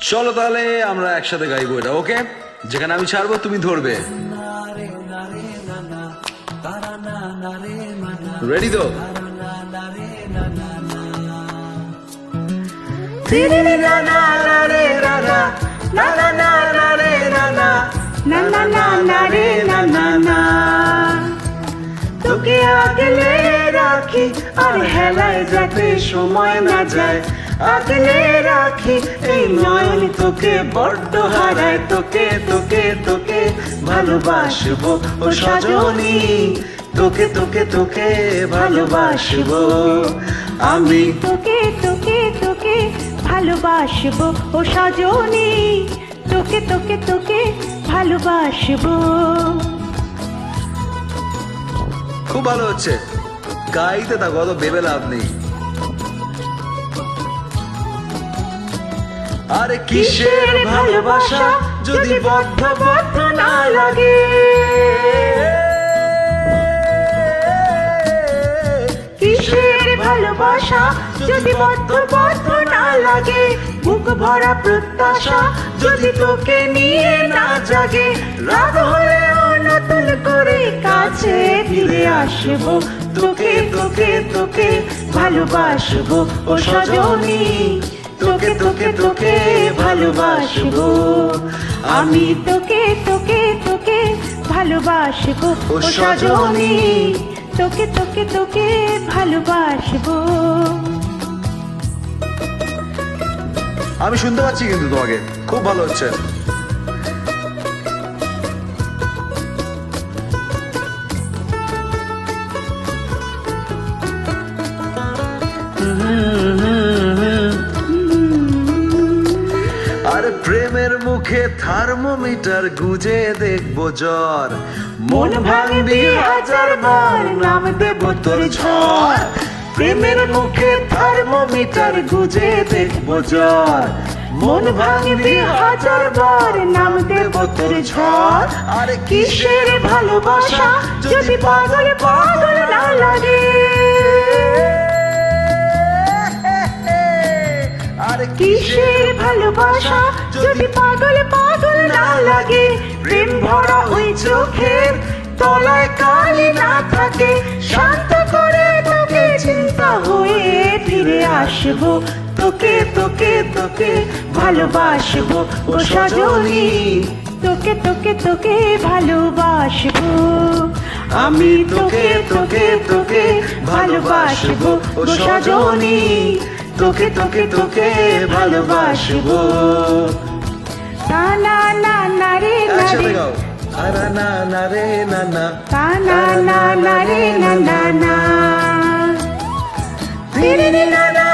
চলো তাহলে আমরা একসাথে গাইবো এটা, ওকে? যেখানে আমি ছাড়বো তুমি ধরবে। রেডি তো? তোকে আগলে রাখি আর হেলায় যাতে সময় না যায়, আগলে রাখি এই নয়ন তোকে বড্ড হারায়। তোকে তোকে তোকে ভালোবাসবো ও সজনী, তোকে তোকে তোকে ভালোবাসবো আমি। তোকে তোকে তোকে ভালোবাসবো ও সজনী, তোকে তোকে তোকে ভালোবাসবো। খুব ভালো হচ্ছে, গাইতে থাকো, অত ভেবে লাভ নেই। আরে কিসের ভালোবাসা যদি বদ্ধ বদ্ধ না লাগে, কিসের ভালোবাসা যদি বদ্ধ বদ্ধ না লাগে, বুক ভরা প্রত্যাশা যদি তোকে নিয়ে না জাগে, রাত হলেও নতুন করে কাছে ফিরে আসবো। তোকে তোকে তোকে ভালোবাসবো ও সজনী, তোকে তোকে তোকে ভালোবাসবো আমি। তোকে তোকে তোকে ভালোবাসবো ও সজনী, তোকে তোকে তোকে ভালোবাসবো। আমি শুনতে পাচ্ছি কিন্তু তোমাকে, খুব ভালো হচ্ছে। আরে প্রেমের মুখে থার্মোমিটার গুজে দেখবো জ্বর, মন ভাঙবি হাজার বার নাম দেব তোর ঝড়। প্রেমের মুখে থার্মোমিটার গুজে দেখবো জ্বর, মন ভাঙবি হাজার বার নাম দেব তোর ঝড়। আরে কিসের ভালোবাসা যদি পাগল পাগল না লাগে, আরে কিসের ভালোবাসা যদি পাগল পাগল না লাগে, প্রেম ভরা ওই চোখের তলায় কালি না থাকে, শান্ত করে তোকে চিন্তা হয়ে ফিরে আসবো। তোকে তোকে তোকে ভালোবাসবো ও সজনী, তোকে তোকে তোকে ভালোবাসবো আমি। তোকে তোকে তোকে ভালোবাসবো ও সজনী, তোকে তোকে তোকে ভালোবাসবো। না না না না রে না একসাথে রে, গাও। আরে না না রে না না, না না না না রে না না না, রে রে রে না না